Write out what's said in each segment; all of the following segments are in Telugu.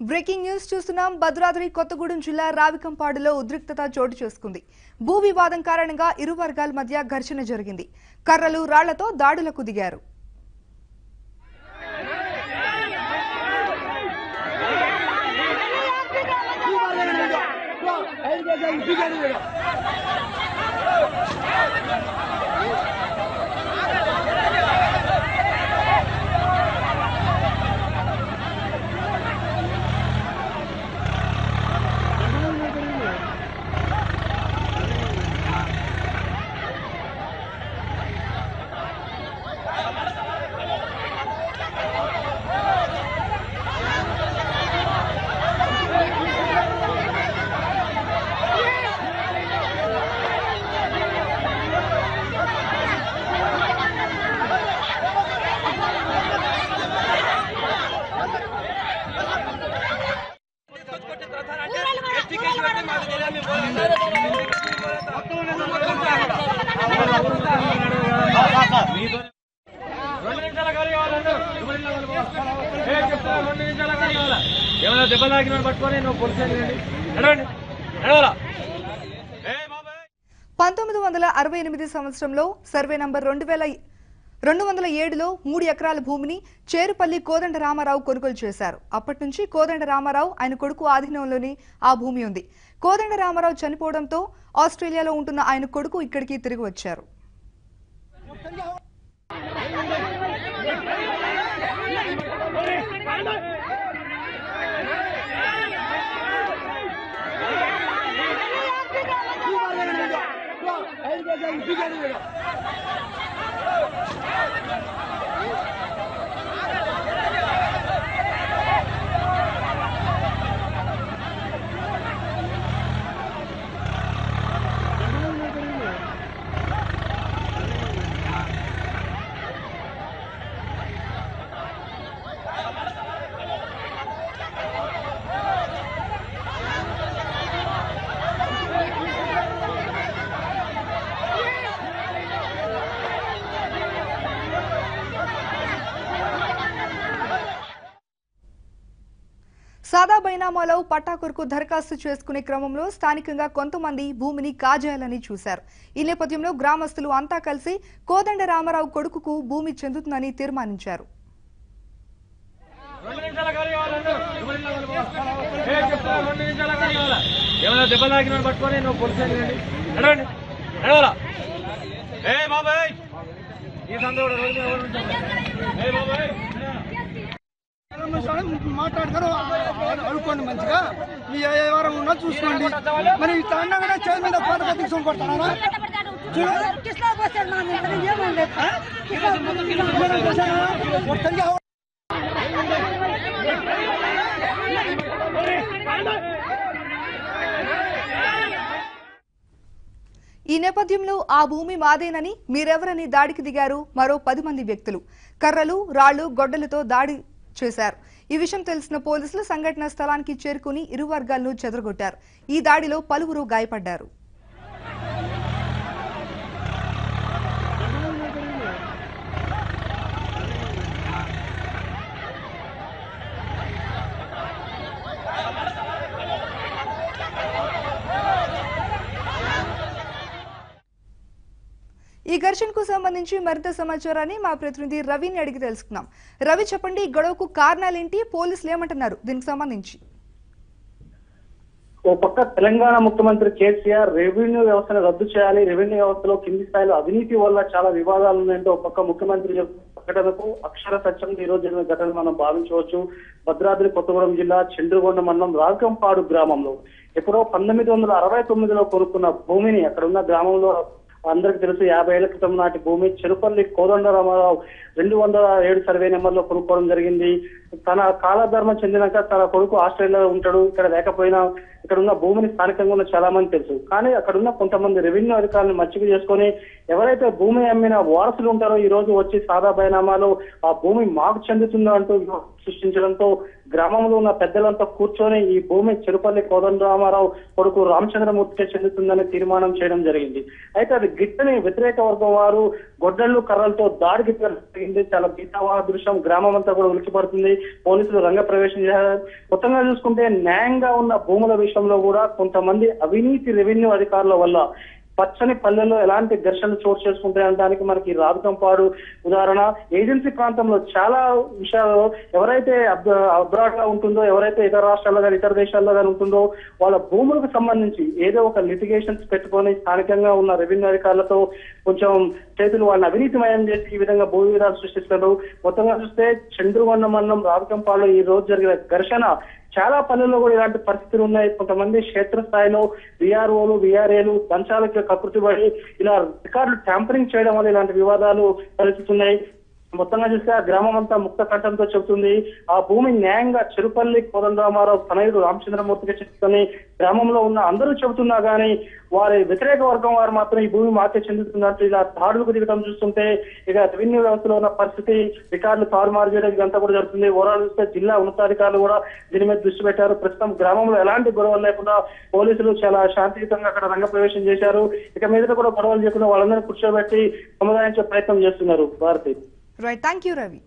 బ్రేకింగ్ న్యూస్ చూస్తున్నాం. భద్రాద్రి కొత్తగూడెం జిల్లా రావికంపాడులో ఉద్రిక్తత చోటు చేసుకుంది. భూ వివాదం కారణంగా ఇరు వర్గాల మధ్య ఘర్షణ జరిగింది. కర్రలు రాళ్లతో దాడులకు దిగారు. దెబ్బలాగిన పట్టుకొని నువ్వు పోలీసు 1968 సంవత్సరంలో సర్వే నంబర్ 207లో 3 ఎకరాల భూమిని చేరుపల్లి కోదండ రామారావు కొనుగోలు చేశారు. అప్పటి నుంచి కోదండ రామారావు ఆయన కొడుకు ఆధీనంలోని ఆ భూమి ఉంది. కోదండ రామారావు చనిపోవడంతో ఆస్ట్రేలియాలో ఉంటున్న ఆయన కొడుకు ఇక్కడికి తిరిగి వచ్చారు. సాదా బైనామాలో పట్టా కొరకు దరఖాస్తు చేసుకునే క్రమంలో స్థానికంగా కొంతమంది భూమిని కాజేయాలని చూశారు. ఈ నేపథ్యంలో గ్రామస్తులు అంతా కలిసి కోదండ రామారావు కొడుకుకు భూమి చెందుతుందని తీర్మానించారు. మాట్లాడతారు అడుక్కోండి, మంచిగా మీ ఏ వారం ఉన్నా చూసుకోండి. మరి ఇట్లా అన్నా కూడా చేతి మీద పాత తీసుకొని కొడతానా? ఈ నేపథ్యంలో ఆ భూమి మాదేనని మీరెవరని దాడికి దిగారు మరో 10 మంది వ్యక్తులు. కర్రలు, రాళ్లు, గొడ్డలతో దాడి చేశారు. ఈ విషయం తెలిసిన పోలీసులు సంఘటన స్థలానికి చేరుకుని ఇరు వర్గాలను చెదరగొట్టారు. ఈ దాడిలో పలువురు గాయపడ్డారు. ఈ ఘర్షణకు సంబంధించి మరింత సమాచారాన్ని మా ప్రతినిధి రవిని అడిగి తెలుసుకున్నాం. రవి, చెప్పండి, ఈ గొడవకు కారణాలేంటి, పోలీసులు ఏమంటున్నారు దీనికి సంబంధించి? ఓ పక్క తెలంగాణ ముఖ్యమంత్రి కేసీఆర్ రెవెన్యూ వ్యవస్థను రద్దు చేయాలి, రెవెన్యూ వ్యవస్థలో కింది స్థాయిలో అవినీతి వల్ల చాలా వివాదాలు ఉన్నాయంటే ఒక పక్క ముఖ్యమంత్రి ప్రకటనకు అక్షర సత్యం ఈ రోజు జరిగిన ఘటన మనం భావించవచ్చు. భద్రాద్రి కొత్తగూడెం జిల్లా చండ్రుగొండ మండలం రాజకంపాడు గ్రామంలో ఎప్పుడో 1969లో కొనుక్కున్న భూమిని అక్కడ ఉన్న గ్రామంలో అందరికి తెలుసు 50 ఏళ్ల క్రితం నాటి భూమి చెరుపల్లి కోదండరామారావు 207 సర్వే నెంబర్ లో కొనుక్కోవడం జరిగింది. తన కాలధర్మం చెందినాక తన కొడుకు ఆస్ట్రేలియాలో ఉంటాడు, ఇక్కడ లేకపోయినా ఇక్కడ ఉన్న భూమిని స్థానికంగా ఉన్న చాలా మంది తెలుసు. కానీ అక్కడ ఉన్న కొంతమంది రెవెన్యూ అధికారులను మచ్చిక చేసుకొని ఎవరైతే భూమి అమ్మిన వారసులు ఉంటారో ఈ రోజు వచ్చి సాదా బైనామాలో ఆ భూమి మాకు చెందుతుందో అంటూ సృష్టించడంతో గ్రామంలో ఉన్న పెద్దలంతా కూర్చొని ఈ భూమి చెరుపల్లి కోదండరామారావు కొడుకు రామచంద్రమూర్తికే చెందుతుందని తీర్మానం చేయడం జరిగింది. అయితే అది గిట్టని వ్యతిరేక వర్గం వారు గొడ్డళ్లు, కర్రలతో దాడికి జరిగింది. చాలా భీతావహ దృశ్యం, గ్రామం అంతా కూడా ఉలికిపడుతుంది. పోలీసులు రంగ ప్రవేశం చేశారు. మొత్తంగా చూసుకుంటే న్యాయంగా ఉన్న భూముల విషయంలో కూడా కొంతమంది అవినీతి రెవెన్యూ అధికారుల వల్ల పచ్చని పల్లెల్లో ఎలాంటి ఘర్షణలు చోటు చేసుకుంటాయనడానికి మనకి రాజకంపాడు ఉదాహరణ. ఏజెన్సీ ప్రాంతంలో చాలా విషయాలు ఎవరైతే అబ్రాడ్ గా ఉంటుందో, ఎవరైతే ఇతర రాష్ట్రాల్లో కానీ ఇతర దేశాల్లో కానీ ఉంటుందో వాళ్ళ భూములకు సంబంధించి ఏదో ఒక లిటిగేషన్స్ పెట్టుకొని స్థానికంగా ఉన్న రెవెన్యూ అధికారులతో కొంచెం చేతులు వాళ్ళని అవినీతిమయం చేసి ఈ విధంగా భూ వివాదాలు సృష్టిస్తున్నారు. మొత్తంగా చూస్తే చంద్రుగొండ మండలం రాజకంపాడులో ఈ రోజు జరిగిన ఘర్షణ చాలా పల్లెల్లో కూడా ఇలాంటి పరిస్థితులు ఉన్నాయి. కొంతమంది క్షేత్రస్థాయిలో విఆర్ఓలు, విఆర్ఏలు దంచాలకి కకృతిపడి ఇలా రికార్డులు ట్యాంపరింగ్ చేయడం వల్ల ఇలాంటి వివాదాలు తలెత్తుతున్నాయి. మొత్తంగా చూస్తే ఆ గ్రామం అంతా ముక్త కంఠంతో చెబుతుంది ఆ భూమి న్యాయంగా చెరుపల్లి కోదండరామారావు తనయుడు రామచంద్రమూర్తికి చెప్తుందని గ్రామంలో ఉన్న అందరూ చెబుతున్నా గానీ వారి వ్యతిరేక వర్గం వారు మాత్రం ఈ భూమి మాకే చెందుతున్నట్టు ఇలా దాడులకు దిగడం చూస్తుంటే ఇక రెవెన్యూ వ్యవస్థలో ఉన్న పరిస్థితి రికార్డులు తారుమారు చేయడం ఇదంతా కూడా జరుగుతుంది. ఓవరాల్ చూస్తే జిల్లా ఉన్నతాధికారులు కూడా దీని మీద దృష్టి పెట్టారు. ప్రస్తుతం గ్రామంలో ఎలాంటి గొడవలు లేకుండా పోలీసులు చాలా శాంతియుతంగా అక్కడ రంగ ప్రవేశం చేశారు. ఇక మీద కూడా గొడవలు చేయకుండా వాళ్ళందరినీ కూర్చోబెట్టి సముదాయించే ప్రయత్నం చేస్తున్నారు. Bharati. Right, thank you, Ravi.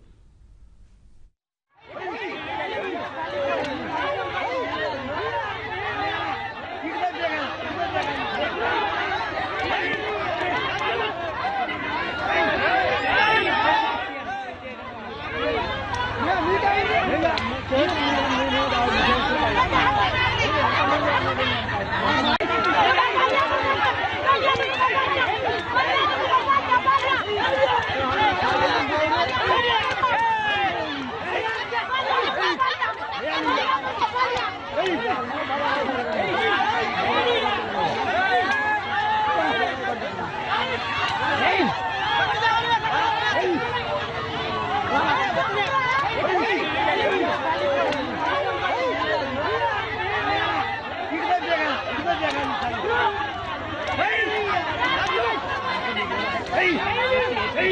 Hey!